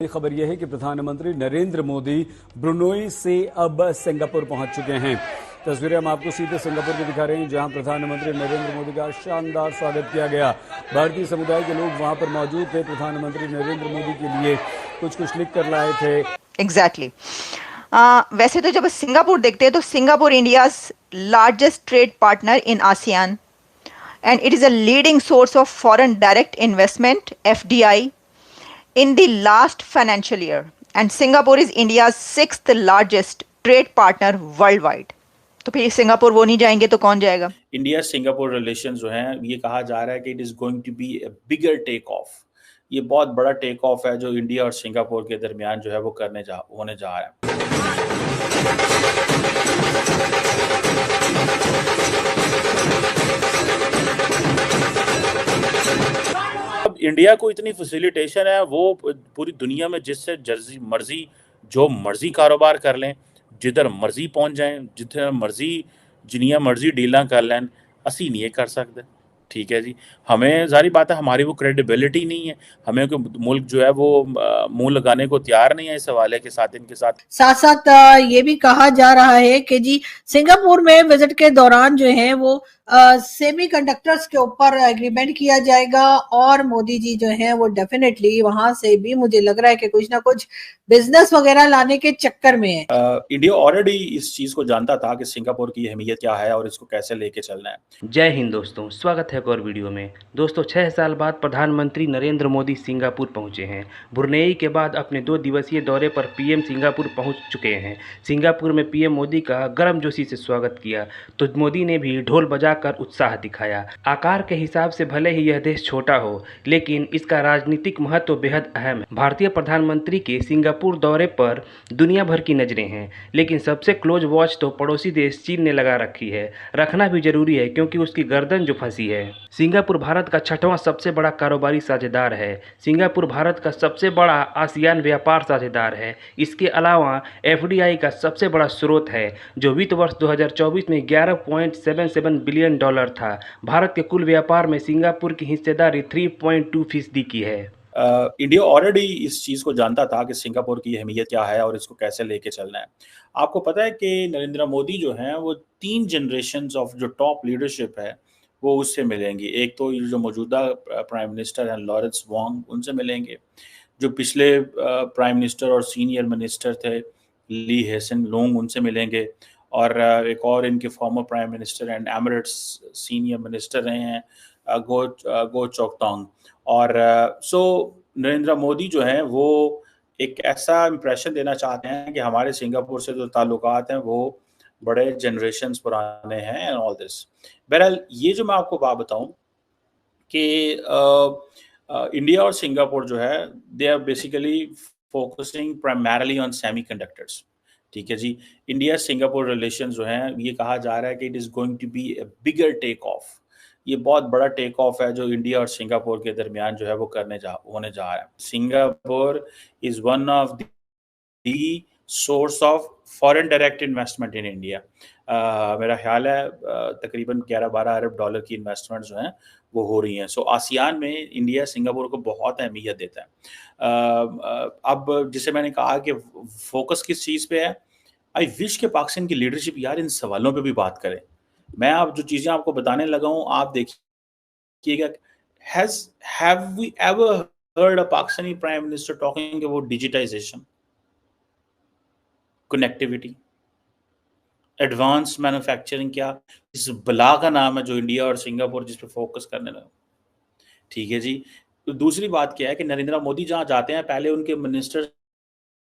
खबर यह है कि प्रधानमंत्री नरेंद्र मोदी ब्रुनोई से अब सिंगापुर पहुंच चुके हैं। तस्वीरें हम आपको सीधे सिंगापुर में दिखा रहे हैं, जहां प्रधानमंत्री नरेंद्र मोदी का शानदार स्वागत किया गया। भारतीय समुदाय के लोग वहां पर मौजूद थे। प्रधानमंत्री नरेंद्र मोदी के लिए कुछ लिख कर लाए थे। एग्जैक्टली वैसे तो जब सिंगापुर देखते हैं तो Singapore India's largest trade partner in ASEAN and it is a leading source of foreign direct investment (FDI) in the last financial year, and Singapore is India's 6th largest trade partner worldwide. तो फिर Singapore वो नहीं जाएंगे तो कौन जाएगा? India Singapore relation जो हैं, ये कहा जा रहा है कि it is going to be a bigger take off. ये बहुत बड़ा टेक ऑफ है जो इंडिया और सिंगापुर के दरमियान जो है वो होने जा रहा है। अब इंडिया को इतनी फैसिलिटेशन है, वो पूरी दुनिया में जिससे मर्जी जो मर्जी कारोबार कर लें, जिधर मर्जी पहुंच जाएं, जिधर मर्जी जिनिया मर्जी डीलां कर लें, असी नहीं कर सकते। ठीक है जी, हमें जारी बात है हमारी वो क्रेडिबिलिटी नहीं है, हमें मुल्क जो है वो मुंह लगाने को तैयार नहीं है इस हवाले के साथ। इनके साथ ये भी कहा जा रहा है कि जी सिंगापुर में विजिट के दौरान जो है वो सेमी कंडक्टर्स के ऊपर एग्रीमेंट किया जाएगा और मोदी जी जो है वो डेफिनेटली वहां से भी मुझे लग रहा है कि कुछ ना कुछ बिजनेस वगैरह लाने के चक्कर में है। इंडिया ऑलरेडी इस चीज को जानता था कि सिंगापुर की अहमियत क्या है और इसको कैसे लेके चलना है। जय हिंद दोस्तों, स्वागत है एक और वीडियो में। दोस्तों 6 साल बाद प्रधानमंत्री नरेंद्र मोदी सिंगापुर पहुंचे हैं। ब्रुनेई के बाद अपने 2 दिवसीय दौरे पर पीएम सिंगापुर पहुंच चुके हैं। सिंगापुर में पीएम मोदी का गर्मजोशी से स्वागत किया तो मोदी ने भी ढोल बजाकर उत्साह दिखाया। आकार के हिसाब से भले ही यह देश छोटा हो, लेकिन इसका राजनीतिक महत्व बेहद अहम है। भारतीय प्रधानमंत्री के सिंगापुर दौरे पर दुनिया भर की नजरें हैं, लेकिन सबसे क्लोज वॉच तो पड़ोसी देश चीन ने लगा रखी है। रखना भी जरूरी है क्योंकि उसकी गर्दन जो फंसी है। सिंगापुर भारत का 6वां सबसे बड़ा कारोबारी साझेदार है। सिंगापुर भारत का सबसे बड़ा आसियान व्यापार साझेदार है। इसके अलावा FDI का सबसे बड़ा स्रोत है, जो वित्त वर्ष 2024 में $11.77 बिलियन था। भारत के कुल व्यापार में सिंगापुर की हिस्सेदारी 3.2% की है। इंडिया ऑलरेडी इस चीज को जानता था कि सिंगापुर की अहमियत क्या है और इसको कैसे लेके चलना है। आपको पता है कि नरेंद्र मोदी जो हैं वो 3 जनरेशंस ऑफ जो टॉप लीडरशिप है वो उससे मिलेंगी। एक तो जो मौजूदा प्राइम मिनिस्टर हैं लॉरेंस वोंग, उनसे मिलेंगे। जो पिछले प्राइम मिनिस्टर और सीनियर मिनिस्टर थे ली हेसन लूंग, उनसे मिलेंगे। और एक और इनके former prime minister and Emirates senior minister रहे हैं गो चोकटोंग। और सो नरेंद्र मोदी जो हैं वो एक ऐसा इम्प्रेशन देना चाहते हैं कि हमारे सिंगापुर से जो ताल्लुकात हैं वो बड़े जनरेशन्स पुराने हैं एंड ऑल दिस। बहरहाल ये जो मैं आपको बात बताऊं कि इंडिया और सिंगापुर जो है they are basically focusing primarily on semiconductors. ठीक है जी, इंडिया सिंगापुर रिलेशन जो हैं, ये कहा जा रहा है कि it is going to be a bigger take off. ये बहुत बड़ा टेक ऑफ है जो इंडिया और सिंगापुर के दरमियान जो है वो होने जा रहा है। Singapore is one of the source of foreign direct investment in India. मेरा ख्याल है तकरीबन 11-12 अरब डॉलर की इन्वेस्टमेंट जो हैं वो हो रही हैं। सो आसियान में इंडिया सिंगापुर को बहुत अहमियत देता है। अब जिसे मैंने कहा कि फोकस किस चीज़ पे है, आई विश के पाकिस्तान की लीडरशिप यार इन सवालों पे भी बात करे। मैं आप जो चीज़ें आपको बताने लगा हूँ आप देखिएगा। Have we ever heard a Pakistani Prime Minister talking about digitization, connectivity, advance manufacturing? क्या इस बला का नाम है जो इंडिया और सिंगापुर जिस पे फोकस करने लगा। ठीक है जी, तो दूसरी बात क्या है कि नरेंद्र मोदी जहाँ जाते हैं पहले उनके मिनिस्टर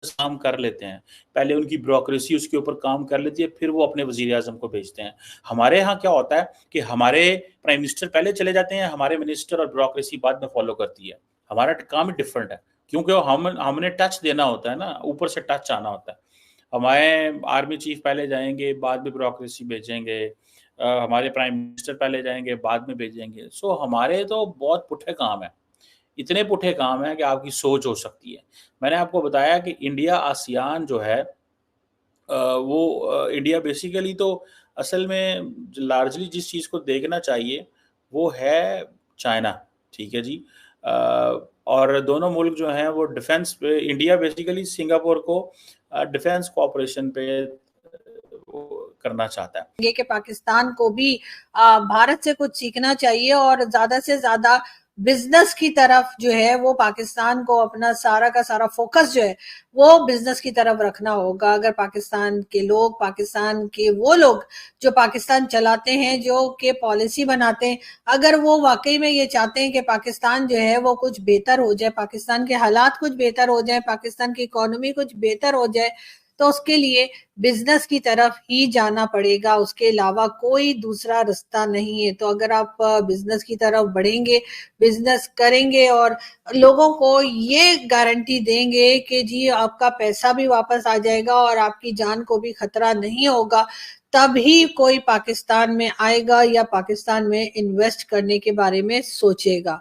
काम कर लेते हैं, पहले उनकी ब्यूरोक्रेसी उसके ऊपर काम कर लेती है, फिर वो अपने वजीर आजम को भेजते हैं। हमारे यहाँ क्या होता है कि हमारे प्राइम मिनिस्टर पहले चले जाते हैं, हमारे मिनिस्टर और ब्यूरोक्रेसी बाद में फॉलो करती है। हमारा काम डिफरेंट है क्योंकि हमने टच देना होता है ना, ऊपर से टच आना होता है। हमारे आर्मी चीफ पहले जाएंगे, बाद में ब्यूरोक्रेसी भेजेंगे। हमारे प्राइम मिनिस्टर पहले जाएंगे, बाद में भेजेंगे। सो हमारे तो बहुत पुठे काम है, इतने पुठे काम है कि आपकी सोच हो सकती है। मैंने आपको बताया कि इंडिया आसियान जो है वो इंडिया बेसिकली तो असल में लार्जली जिस चीज़ को देखना चाहिए वो है चाइना। ठीक है जी, और दोनों मुल्क जो हैं वो डिफेंस पे, इंडिया बेसिकली सिंगापुर को डिफेंस कोऑपरेशन पे वो करना चाहता है। कि पाकिस्तान को भी भारत से कुछ सीखना चाहिए और ज्यादा से ज्यादा बिजनेस की तरफ जो है वो पाकिस्तान को अपना सारा का सारा फोकस जो है वो बिजनेस की तरफ रखना होगा। अगर पाकिस्तान के लोग, पाकिस्तान के वो लोग जो पाकिस्तान चलाते हैं, जो के पॉलिसी बनाते हैं, अगर वो वाकई में ये चाहते हैं कि पाकिस्तान जो है वो कुछ बेहतर हो जाए, पाकिस्तान के हालात कुछ बेहतर हो जाए, पाकिस्तान की इकोनॉमी कुछ बेहतर हो जाए, तो उसके लिए बिजनेस की तरफ ही जाना पड़ेगा, उसके अलावा कोई दूसरा रास्ता नहीं है। तो अगर आप बिजनेस की तरफ बढ़ेंगे, बिजनेस करेंगे और लोगों को ये गारंटी देंगे कि जी आपका पैसा भी वापस आ जाएगा और आपकी जान को भी खतरा नहीं होगा, तभी कोई पाकिस्तान में आएगा या पाकिस्तान में इन्वेस्ट करने के बारे में सोचेगा।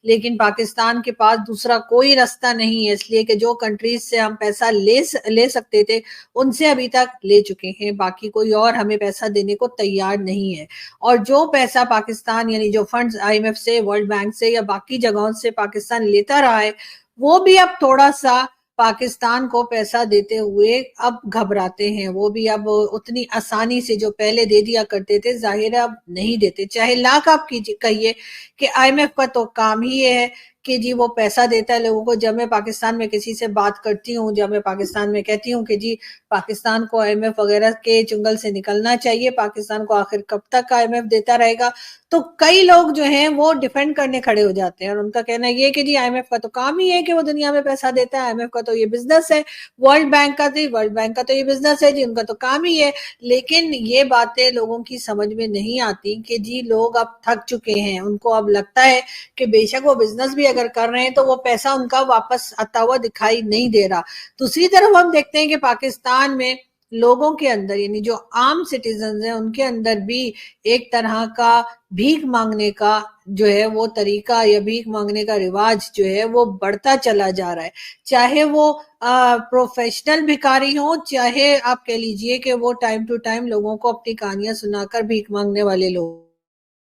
लेकिन पाकिस्तान के पास दूसरा कोई रास्ता नहीं है, इसलिए कि जो कंट्रीज से हम पैसा ले सकते थे उनसे अभी तक ले चुके हैं, बाकी कोई और हमें पैसा देने को तैयार नहीं है। और जो पैसा पाकिस्तान यानी जो फंड्स IMF से, वर्ल्ड बैंक से या बाकी जगहों से पाकिस्तान लेता रहा है, वो भी अब थोड़ा सा पाकिस्तान को पैसा देते हुए अब घबराते हैं। वो भी अब उतनी आसानी से जो पहले दे दिया करते थे, जाहिर है अब नहीं देते। चाहे लाख आप कहिए कि IMF का तो काम ही ये है कि जी वो पैसा देता है लोगों को। जब मैं पाकिस्तान में किसी से बात करती हूँ, जब मैं पाकिस्तान में कहती हूँ कि जी पाकिस्तान को IMF वगैरह के चुंगल से निकलना चाहिए, पाकिस्तान को आखिर कब तक IMF देता रहेगा, तो कई लोग जो हैं वो डिफेंड करने खड़े हो जाते हैं और उनका कहना ये कि जी IMF का तो काम ही है कि वो दुनिया में पैसा देता है, IMF का तो ये बिजनेस है, वर्ल्ड बैंक का तो ये बिजनेस है जी, उनका तो काम ही है। लेकिन ये बातें लोगों की समझ में नहीं आती कि जी लोग अब थक चुके हैं, उनको अब लगता है कि बेशक वो बिजनेस भी अगर कर रहे हैं तो वो पैसा उनका वापस आता हुआ दिखाई नहीं दे रहा। दूसरी तरफ हम देखते हैं कि पाकिस्तान में लोगों के अंदर यानी जो आम सिटीजन हैं उनके अंदर भी एक तरह का भीख मांगने का जो है वो तरीका या भीख मांगने का रिवाज जो है वो बढ़ता चला जा रहा है। चाहे वो प्रोफेशनल भिखारी हो, चाहे आप कह लीजिए कि वो टाइम टू टाइम लोगों को अपनी कहानियां सुनाकर भीख मांगने वाले लोग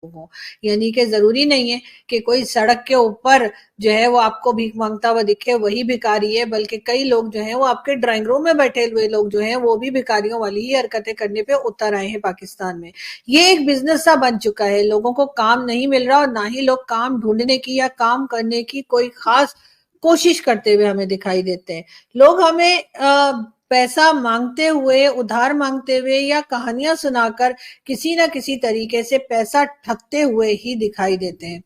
हो। यानी कि जरूरी नहीं है कि कोई सड़क के ऊपर जो है वो आपको भीख मांगता हुआ दिखे वही भिखारी है, बल्कि कई लोग जो हैं वो आपके ड्राइंग रूम में बैठे हुए लोग जो हैं वो भी भिखारियों वाली ही हरकतें करने पे उतर आए हैं पाकिस्तान में। ये एक बिजनेस सा बन चुका है, लोगों को काम नहीं मिल रहा और ना ही लोग काम ढूंढने की या काम करने की कोई खास कोशिश करते हुए हमें दिखाई देते हैं। लोग हमें पैसा मांगते हुए, उधार मांगते हुए या कहानियां सुनाकर किसी ना किसी तरीके से पैसा ठगते हुए ही दिखाई देते हैं।